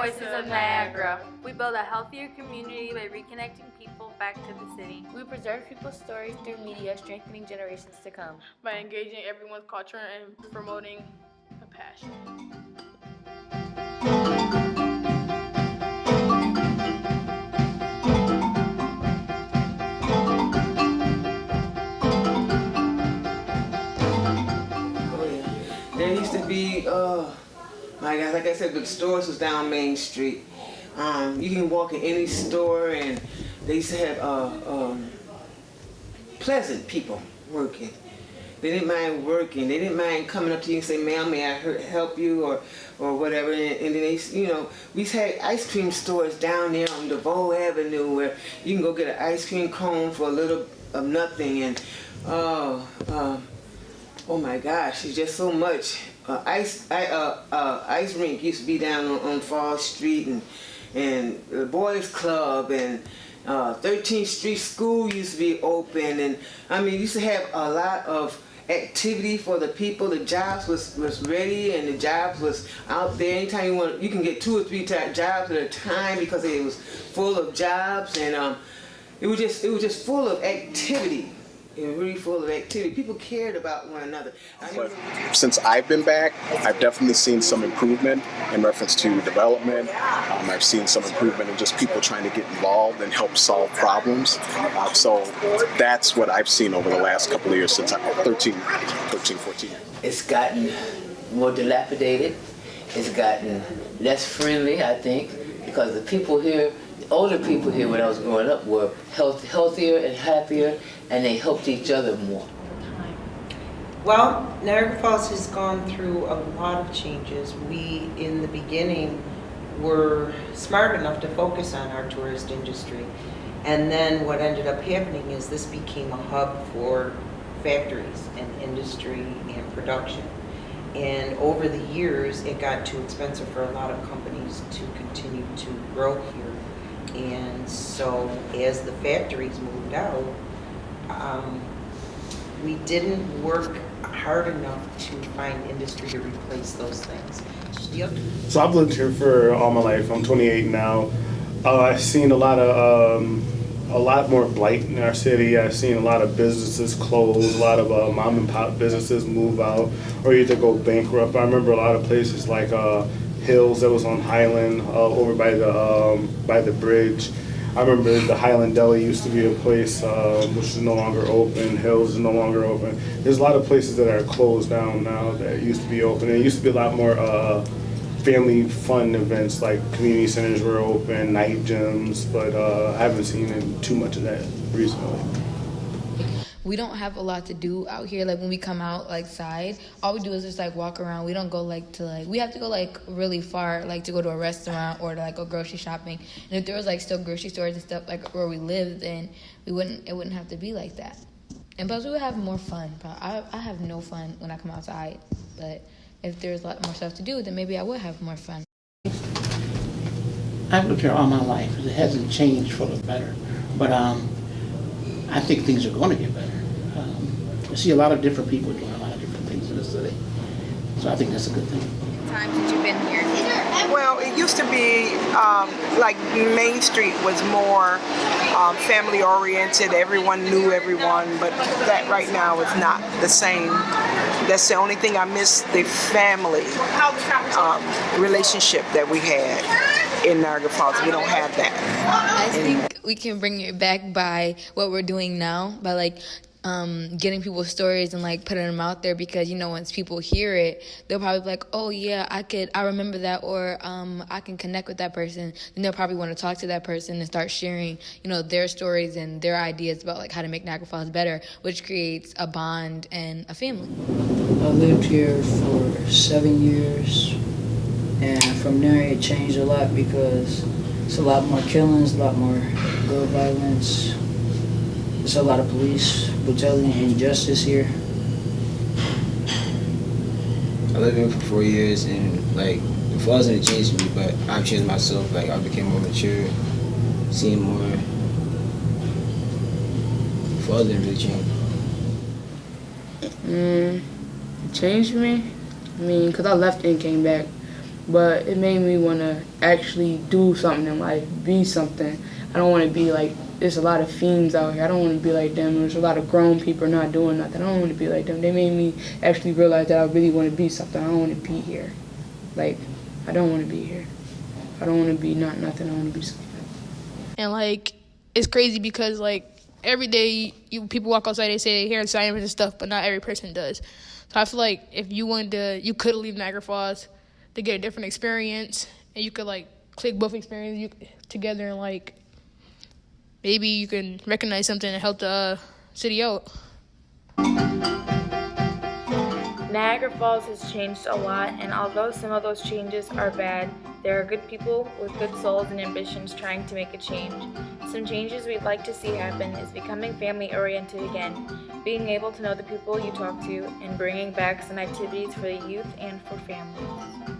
Voices of Niagara. We build a healthier community by reconnecting people back to the city. We preserve people's stories through media, strengthening generations to come. By engaging everyone's culture and promoting a passion. There used to be, my God, like I said, the stores was down Main Street. You can walk in any store, and they used to have pleasant people working. They didn't mind working. They didn't mind coming up to you and say, "Ma'am, may I help you?" or whatever. And then they, we had ice cream stores down there on DeVoe Avenue where you can go get an ice cream cone for a little of nothing. And oh my gosh, it's just so much. Ice rink used to be down on Fall Street, and the Boys Club, and 13th Street School used to be open, and I mean, used to have a lot of activity for the people. The jobs was ready, and the jobs was out there. Anytime you want, you can get 2 or 3 jobs at a time because it was full of jobs, and it was just full of activity. It was really full of activity. People cared about one another. But since I've been back, I've definitely seen some improvement in reference to development. I've seen some improvement in just people trying to get involved and help solve problems. So that's what I've seen over the last couple of years since I'm 13, 14. It's gotten more dilapidated. It's gotten less friendly, I think, because the people here, the older people here when I was growing up were healthier and happier, and they helped each other more. Well, Niagara Falls has gone through a lot of changes. We, in the beginning, were smart enough to focus on our tourist industry. And then what ended up happening is this became a hub for factories and industry and production. And over the years, it got too expensive for a lot of companies to continue to grow here. And so as the factories moved out, we didn't work hard enough to find industry to replace those things. Yep. So I've lived here for all my life. I'm 28 now. I've seen a lot more blight in our city. I've seen a lot of businesses close, a lot of mom and pop businesses move out or either go bankrupt. I remember a lot of places like Hills that was on Highland over by the bridge. I remember the Highland Deli used to be a place which is no longer open. Hills is no longer open. There's a lot of places that are closed down now that used to be open. There used to be a lot more family fun events, like community centers were open, night gyms, but I haven't seen too much of that recently. We don't have a lot to do out here. Like when we come out outside, all we do is just walk around. We don't go we have to go really far, to go to a restaurant or to go grocery shopping. And if there was still grocery stores and stuff where we lived, then it wouldn't have to be like that. And plus we would have more fun. But I have no fun when I come outside. But if there's a lot more stuff to do, then maybe I would have more fun. I've lived here all my life. It hasn't changed for the better. But I think things are going to get better. I see a lot of different people doing a lot of different things in the city. So I think that's a good thing. Times that you've been here? Well, it used to be Main Street was more family oriented. Everyone knew everyone, but that right now is not the same. That's the only thing I miss, the family relationship that we had in Niagara Falls. We don't have that. I think we can bring it back by what we're doing now, by getting people's stories and putting them out there, because once people hear it, they'll probably be like, oh yeah, I remember that, or I can connect with that person. Then they'll probably want to talk to that person and start sharing their stories and their ideas about how to make Niagara Falls better, which creates a bond and a family. I lived here for 7 years, and from there it changed a lot because it's a lot more killings, a lot more gun violence. There's a lot of police brutality and injustice here. I lived here for 4 years, and the falls didn't change me, but I've changed myself. I became more mature, seeing more. The falls didn't really change. It changed me. I mean, because I left and came back. but it made me want to actually do something in life, be something. I don't want to be like, there's a lot of fiends out here. I don't want to be like them. There's a lot of grown people not doing nothing. I don't want to be like them. They made me actually realize that I really want to be something. I don't want to be here. Like, I don't want to be here. I don't want to be not nothing. I want to be something. And like, it's crazy because like every day people walk outside, they say they hear sirens and stuff, but not every person does. So I feel like if you wanted to, you could leave Niagara Falls to get a different experience, and you could like click both experiences together, and like maybe you can recognize something and help the city out. Niagara Falls has changed a lot, and although some of those changes are bad, there are good people with good souls and ambitions trying to make a change. Some changes we'd like to see happen is becoming family-oriented again, being able to know the people you talk to, and bringing back some activities for the youth and for families.